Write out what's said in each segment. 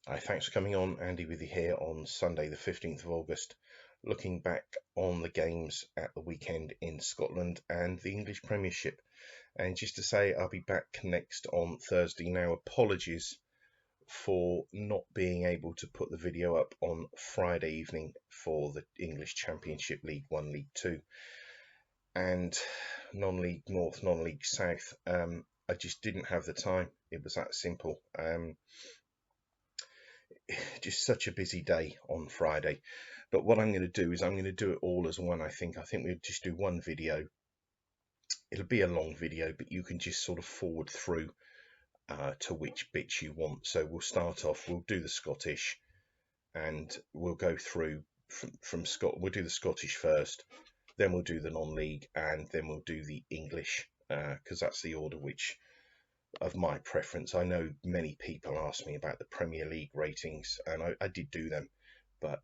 Hi, thanks for coming on. Andy with you here on Sunday, the 15th of August, looking back on the games at the weekend in Scotland and the English Premiership. And just to say, I'll be back next on Thursday. Now, apologies for not being able to put the video up on Friday evening for the English Championship League 1, League 2, and non-league North, non-league South. I just didn't have the time. It was that simple. Just such a busy day on Friday. But what I'm going to do is I'm going to do it all as one. I think we'll just do one video. It'll be a long video, but you can just sort of forward through to which bits you want. So we'll start off. We'll do the Scottish, and we'll go through from Scott. We'll do the Scottish first, then we'll do the non-league, and then we'll do the English because that's the order which of my preference. I know many people ask me about the Premier League ratings, and I did do them, but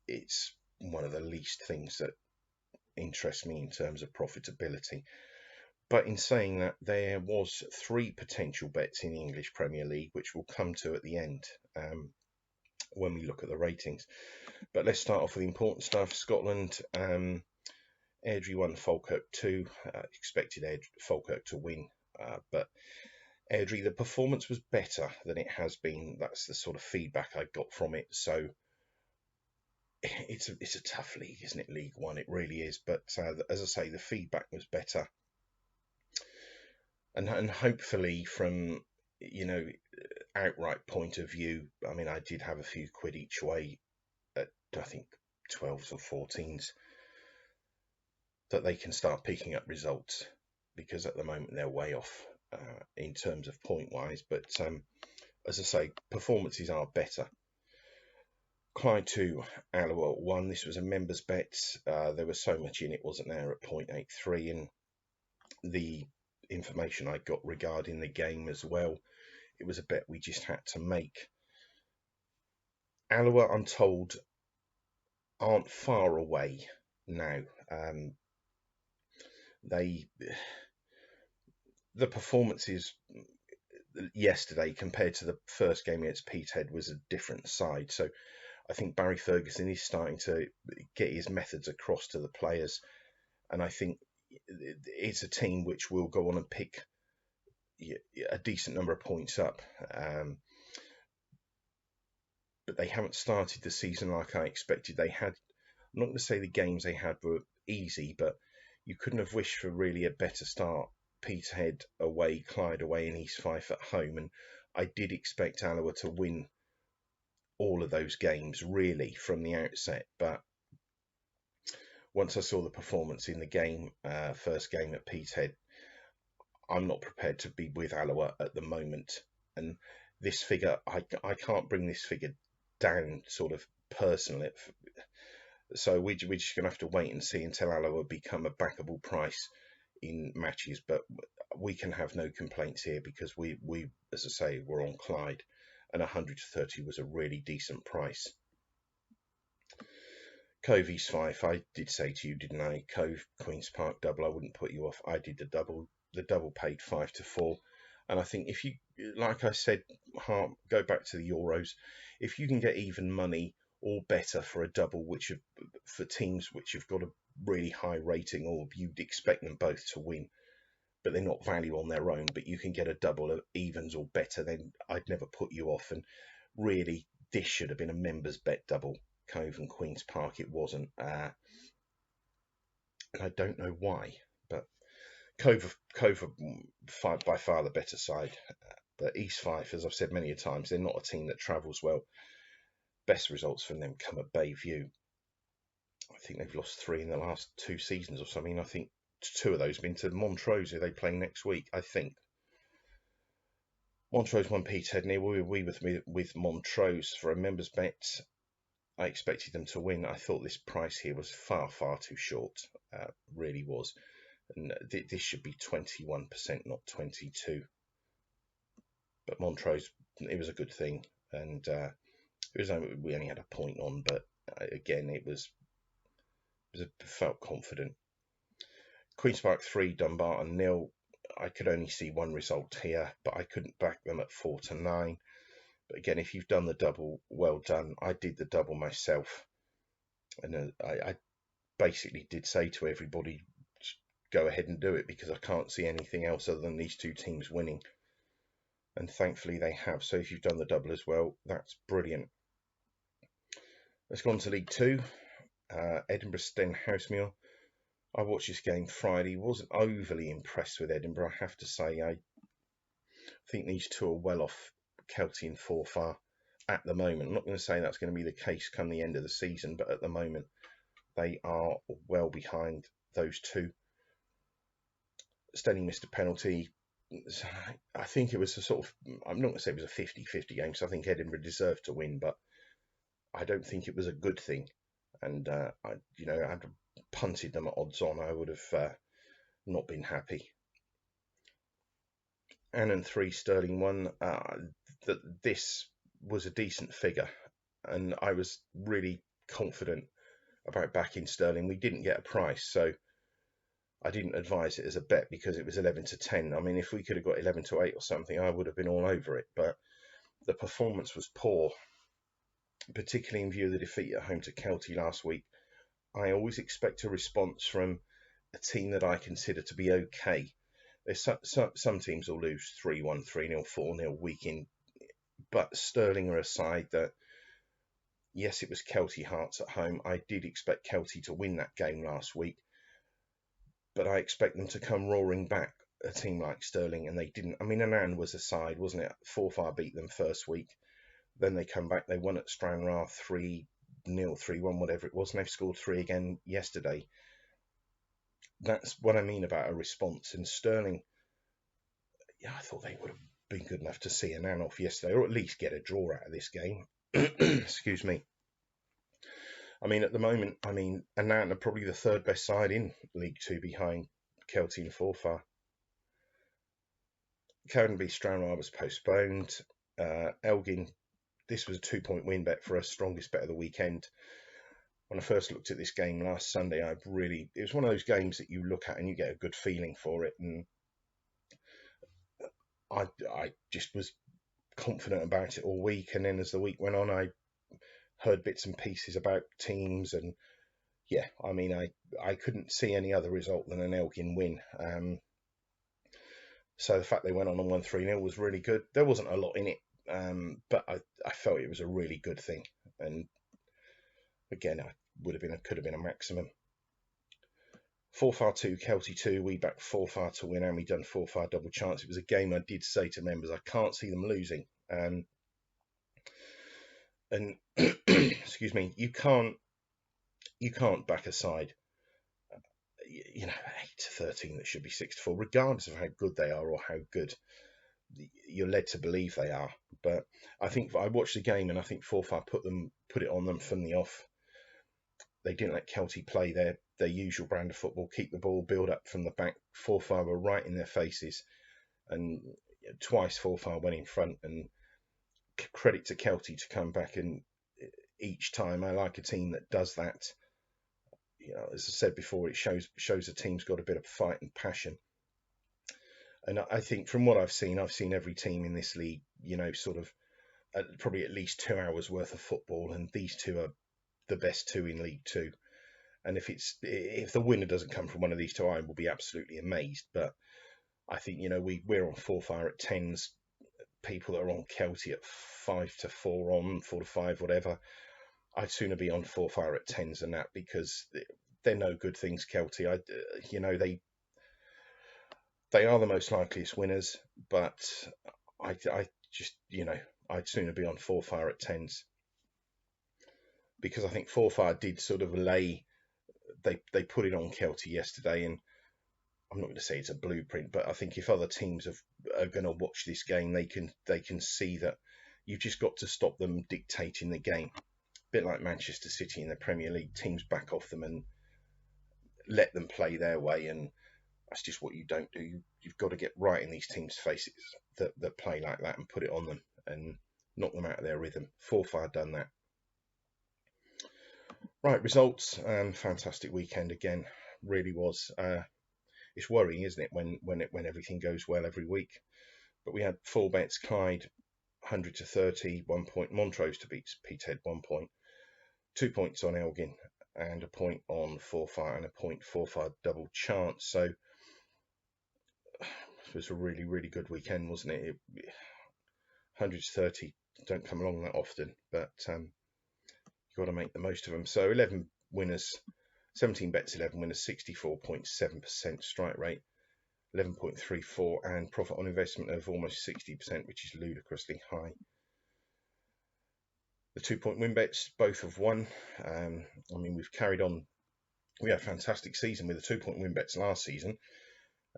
it's one of the least things that interest me in terms of profitability. But in saying that, there was three potential bets in the English Premier League, which we'll come to at the end when we look at the ratings. But let's start off with the important stuff. Scotland, Airdrie 1, Falkirk 2. Expected Falkirk to win, but Airdrie, the performance was better than it has been. That's the sort of feedback I got from it. So it's a tough league, isn't it? League One, it really is. But as I say, the feedback was better, and hopefully from outright point of view, I mean, I did have a few quid each way at I think 12s or 14s that they can start picking up results, because at the moment they're way off in terms of point wise. But as I say, performances are better. Clyde 2, Alloa 1. This was a members bet. There was so much in it, wasn't there, at 0.83, and the information I got regarding the game as well, it was a bet we just had to make. Alloa, I'm told, aren't far away now. The performances yesterday compared to the first game against Peterhead was a different side. So I think Barry Ferguson is starting to get his methods across to the players, and I think it's a team which will go on and pick a decent number of points up. But they haven't started the season like I expected. I'm not going to say the games they had were easy, but you couldn't have wished for really a better start. Peterhead away, Clyde away, and East Fife at home. And I did expect Alloa to win all of those games really from the outset. But once I saw the performance in the game, first game at Peterhead, I'm not prepared to be with Alloa at the moment. And this figure, I can't bring this figure down sort of personally. So we're just going to have to wait and see until Alloa become a backable price in matches. But we can have no complaints here because we as I say, we're on Clyde, and 130 was a really decent price. Cove East Fife, I did say to you, didn't I? Cove Queen's Park double, I wouldn't put you off. I did the double. The double paid 5-4. And I think if you, like I said, go back to the Euros, if you can get even money or better for a double, for teams which have got a really high rating, or you'd expect them both to win, but they're not value on their own, but you can get a double of evens or better, then I'd never put you off. And really, this should have been a members bet double. Cove and Queen's Park, it wasn't. And I don't know why, but Cove are by far the better side. But East Fife, as I've said many a times, they're not a team that travels well. Best results from them come at Bayview. I think they've lost 3 in the last 2 seasons or something. I think 2 of those have been to Montrose, who they play next week, I think. Montrose won Peterhead, and we with Montrose for a members bet. I expected them to win. I thought this price here was far too short. Really was. And this should be 21%, not 22%. But Montrose, it was a good thing, and we only had a point on, but again, it felt confident. Queen's Park 3, Dumbarton 0. I could only see one result here, but I couldn't back them at 4-9. But again, if you've done the double, well done. I did the double myself, and I basically did say to everybody, go ahead and do it, because I can't see anything else other than these two teams winning. And thankfully they have. So if you've done the double as well, that's brilliant. Let's go on to League Two. Edinburgh Sten Housemuir. I watched this game Friday. Wasn't overly impressed with Edinburgh, I have to say. I think these two are well off Kelty and Forfar at the moment. I'm not going to say that's going to be the case come the end of the season, but at the moment they are well behind those two. Stenning missed a penalty. I think it was a sort of, I'm not going to say it was a 50-50 game, so I think Edinburgh deserved to win, but I don't think it was a good thing. And I'd punted them at odds on. I would have not been happy. Annan 3, Sterling 1. That this was a decent figure, and I was really confident about backing Sterling. We didn't get a price, so I didn't advise it as a bet because it was 11-10. I mean, if we could have got 11-8 or something, I would have been all over it. But the performance was poor, particularly in view of the defeat at home to Kelty last week. I always expect a response from a team that I consider to be okay. There's some teams will lose 3-1, 3-0, 4-0 week in, but Sterling are a side that, yes, it was Kelty Hearts at home. I did expect Kelty to win that game last week, but I expect them to come roaring back, a team like Sterling, and they didn't. I mean, Annan was a side, wasn't it? Forfar beat them first week. Then they come back. They won at Stranraer 3-0, 3-1, whatever it was, and they've scored 3 again yesterday. That's what I mean about a response. And Sterling, yeah, I thought they would have been good enough to see Annan off yesterday, or at least get a draw out of this game. Excuse me. I mean, at the moment, Annan are probably the third best side in League Two behind Kelty and Forfar. Cowdenbeath Stranraer was postponed. Elgin, this was a 2-point win bet for us, strongest bet of the weekend. When I first looked at this game last Sunday, it was one of those games that you look at and you get a good feeling for it. And I just was confident about it all week. And then as the week went on, I heard bits and pieces about teams, and yeah, I mean, I couldn't see any other result than an Elgin win. So the fact they went on and won 3-0 was really good. There wasn't a lot in it, but I felt it was a really good thing. And again, could have been a maximum. Forfar 2, Kelty 2. We backed Forfar to win, and we done Forfar double chance. It was a game I did say to members, I can't see them losing. And excuse me, you can't back a side, 8-13 that should be 6-4, regardless of how good they are or how good you're led to believe they are. But I think I watched the game, and I think Forfar put it on them from the off. They didn't let Kelty play their usual brand of football, keep the ball, build up from the back. Forfar were right in their faces, and twice Forfar went in front. And credit to Kelty to come back, and each time I like a team that does that. As I said before, it shows a team's got a bit of fight and passion. And I think from what I've seen every team in this league, sort of probably at least 2 hours worth of football, and these two are the best two in League Two. And if the winner doesn't come from one of these two, I will be absolutely amazed. But I think we're on Forfar at 10s, people that are on Kelty at 5-4 on 4-5, whatever. I'd sooner be on Forfar at 10s than that, because they're no good things, Kelty. They are the most likeliest winners, but I just, I'd sooner be on Forfar at 10s, because I think Forfar did sort of they put it on Kelty yesterday, and I'm not going to say it's a blueprint, but I think if other teams are going to watch this game, they can see that you've just got to stop them dictating the game. A bit like Manchester City in the Premier League, teams back off them and let them play their way, and that's just what you don't do. You've got to get right in these teams' faces that play like that and put it on them and knock them out of their rhythm. Forfar done that. Right, results. Fantastic weekend again. Really was. It's worrying, isn't it, when everything goes well every week. But we had full bets. Clyde 100 to 30, 1 point. Montrose to beat Petehead, 1 point. 2 points on Elgin, and a point on Forfar, and a point Forfar double chance. So it was a really, really good weekend, wasn't it? 100 to 30 don't come along that often, but you've got to make the most of them. So 11 winners, 17 bets, 11 winners, 64.7% strike rate, 11.34, and profit on investment of almost 60%, which is ludicrously high. The 2 point win bets both have won. I mean, we've carried on. We had a fantastic season with the 2 point win bets last season.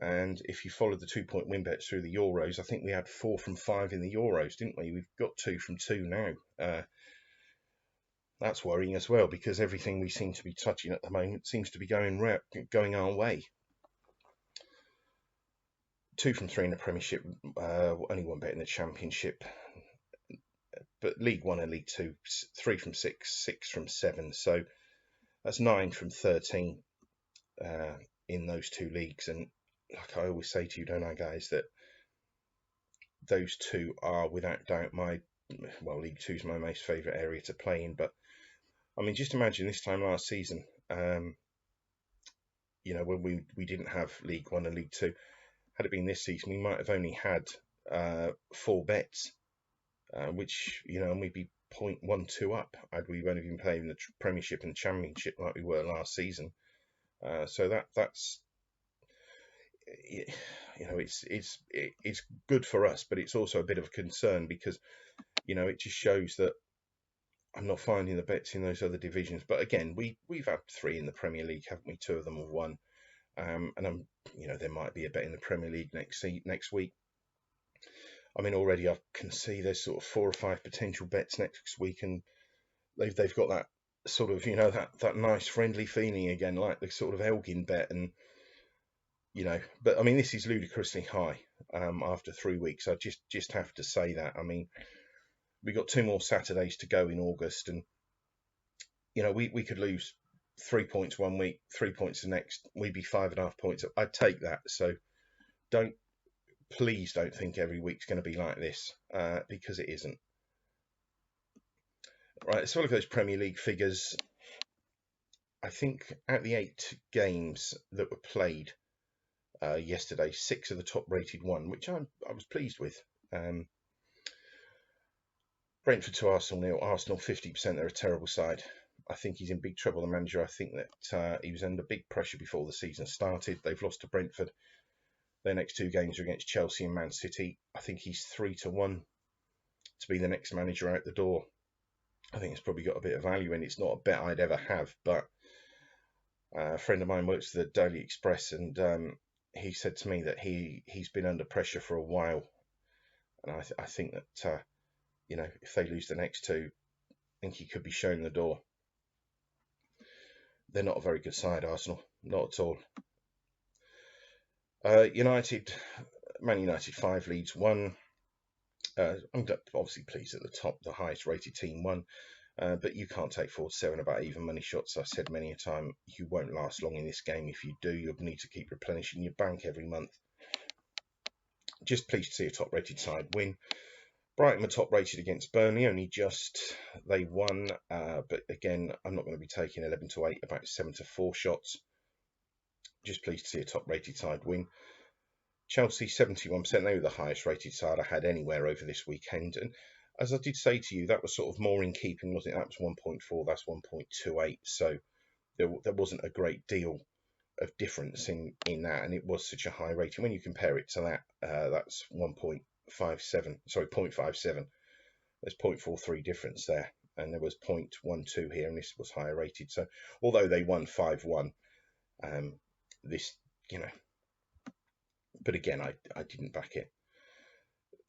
And if you followed the 2 point win bets through the Euros, I think we had 4 from 5 in the Euros, didn't we? We've got 2 from 2 now. That's worrying as well, because everything we seem to be touching at the moment seems to be going our way. 2 from 3 in the Premiership, only 1 bet in the Championship. But League 1 and League 2, 3 from 6, 6 from 7. So that's 9 from 13 in those 2 leagues. And like I always say to you, don't I, guys, that those 2 are without doubt League 2 is my most favourite area to play in. But I mean, just imagine this time last season, you know, when we didn't have League 1 and League 2. Had it been this season, we might have only had 4 bets. Which, you know, we'd be 0.12 up had we only been playing the Premiership and Championship like we were last season. So that's, you know, it's good for us, but it's also a bit of a concern, because, you know, it just shows that I'm not finding the bets in those other divisions. But again, we've had 3 in the Premier League, haven't we? 2 of them have won, and you know, there might be a bet in the Premier League next week. I mean, already I can see there's sort of 4 or 5 potential bets next week, and they've got that sort of, you know, that nice friendly feeling again, like the sort of Elgin bet, and you know. But I mean, this is ludicrously high after 3 weeks. I just have to say that. I mean, we got 2 more Saturdays to go in August, and you know, we could lose 3 points 1 week, 3 points the next. We'd be 5.5 points. I'd take that. So please don't think every week's going to be like this, because it isn't. Right, let's have a look at those Premier League figures. I think out of the 8 games that were played yesterday, 6 of the top-rated won, which I was pleased with. Brentford to Arsenal 0. Arsenal 50%. They're a terrible side. I think he's in big trouble, the manager. I think that he was under big pressure before the season started. They've lost to Brentford. Their next 2 games are against Chelsea and Man City. I think he's 3-1 to be the next manager out the door. I think it's probably got a bit of value in it. It's not a bet I'd ever have, but a friend of mine works for the Daily Express, and he said to me that he's been under pressure for a while, and I think that you know, if they lose the next 2, I think he could be shown the door. They're not a very good side, Arsenal, not at all. Man United 5, Leeds 1. I'm obviously pleased at the top, the highest rated team won, but you can't take 4-7 about even money shots. I've said many a time, you won't last long in this game. If you do, you'll need to keep replenishing your bank every month. Just pleased to see a top rated side win. Brighton were top rated against Burnley, only just they won, but again, I'm not going to be taking 11-8, about 7-4 shots. Just pleased to see a top rated side win. Chelsea 71%, they were the highest rated side I had anywhere over this weekend. And as I did say to you, that was sort of more in keeping, wasn't it? That was 1.4, that's 1.28. So there wasn't a great deal of difference in that. And it was such a high rating. When you compare it to that, that's 1.57, sorry, 0.57. There's 0.43 difference there. And there was 0.12 here, and this was higher rated. So although they won 5-1, this, you know, but again, I didn't back it.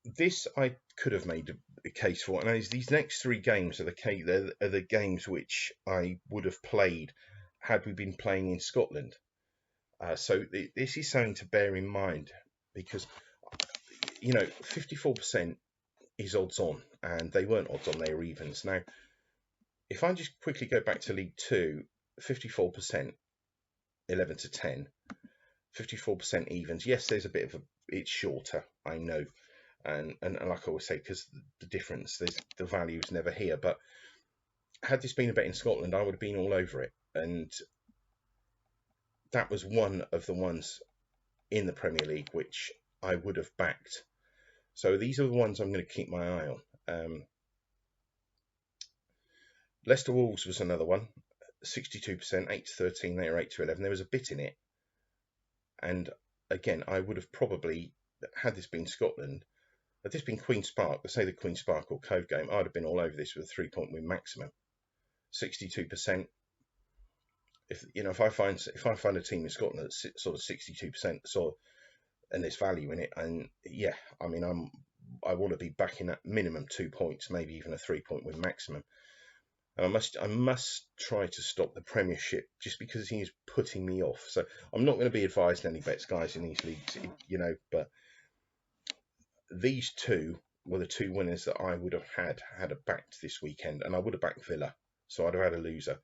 This I could have made a case for, and these next 3 games are the games which I would have played had we been playing in Scotland. So this is something to bear in mind, because, you know, 54% is odds on, and they weren't odds on, they were evens. Now, if I just quickly go back to League 2, 54%, 11-10. 54% evens. Yes, there's a bit of it's shorter, I know, and like I always say, because the difference, the value is never here. But had this been a bet in Scotland, I would have been all over it, and that was one of the ones in the Premier League which I would have backed. So these are the ones I'm going to keep my eye on. Leicester Wolves was another one, 62%, 8-13, they were 8-11. There was a bit in it, and again, I would have probably, had this been Scotland, had this been Queen's Park, let's say the Queen's Park or Cove game, I'd have been all over this with a 3-point win maximum. 62%. If I find a team in Scotland that's sort of 62%, so, and there's value in it, and yeah, I mean, I want to be backing that minimum 2 points, maybe even a 3-point win maximum. And I must try to stop the Premiership just because he's putting me off. So I'm not going to be advising any bets, guys, in these leagues, but these two were the two winners that I would have had a backed this weekend, and I would have backed Villa, so I'd have had a loser.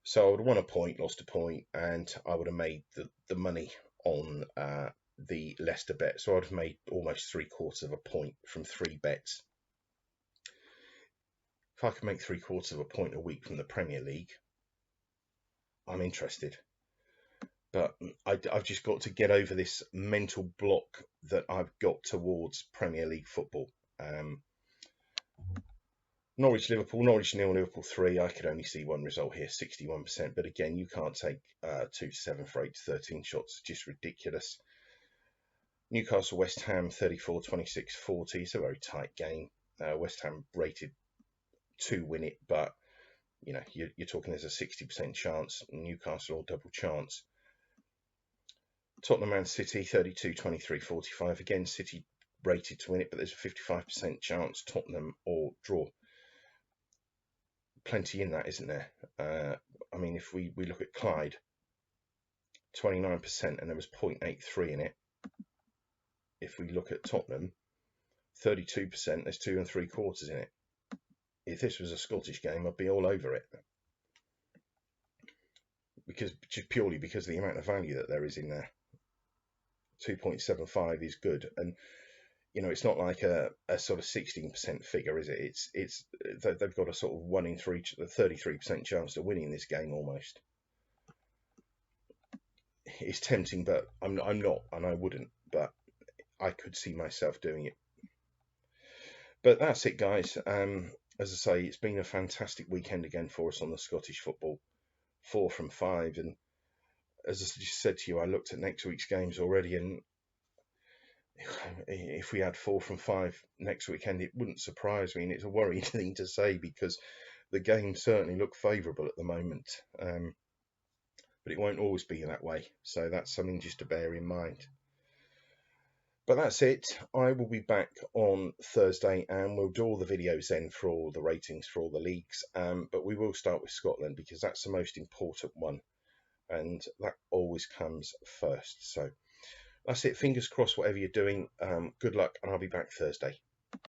So I would have won a point, lost a point, and I would have made the money on the Leicester bet. So I'd have made almost 3/4 of a point from 3 bets. If I can make 3/4 of a point a week from the Premier League, I'm interested. But I've just got to get over this mental block that I've got towards Premier League football. Norwich Liverpool, Norwich 0, Liverpool 3. I could only see one result here, 61%. But again, you can't take 2-7 for 8-13 shots. Just ridiculous. Newcastle West Ham 34, 26, 40. It's a very tight game. West Ham rated to win it, but you're talking there's a 60% chance. Newcastle all double chance. Tottenham Man City 32, 23, 45. Again, City rated to win it, but there's a 55% chance Tottenham or draw. Plenty in that, isn't there? I mean, if we look at Clyde, 29%, and there was 0.83 in it. If we look at Tottenham, 32%, there's 2 3/4 in it. If this was a Scottish game, I'd be all over it, just purely because of the amount of value that there is in there. 2.75 is good, and it's not like a sort of 16% figure, is it? They've got a sort of 1 in 3, 33% chance of winning this game almost. It's tempting, but I'm not, and I wouldn't, but I could see myself doing it. But that's it, guys. As I say, it's been a fantastic weekend again for us on the Scottish football. 4 from 5, and as I just said to you, I looked at next week's games already, and if we had 4 from 5 next weekend, it wouldn't surprise me, and it's a worrying thing to say because the games certainly look favourable at the moment, but it won't always be that way, so that's something just to bear in mind. But that's it. I will be back on Thursday, and we'll do all the videos then for all the ratings for all the leagues, but we will start with Scotland because that's the most important one, and that always comes first. So that's it. Fingers crossed, whatever you're doing. Good luck, and I'll be back Thursday.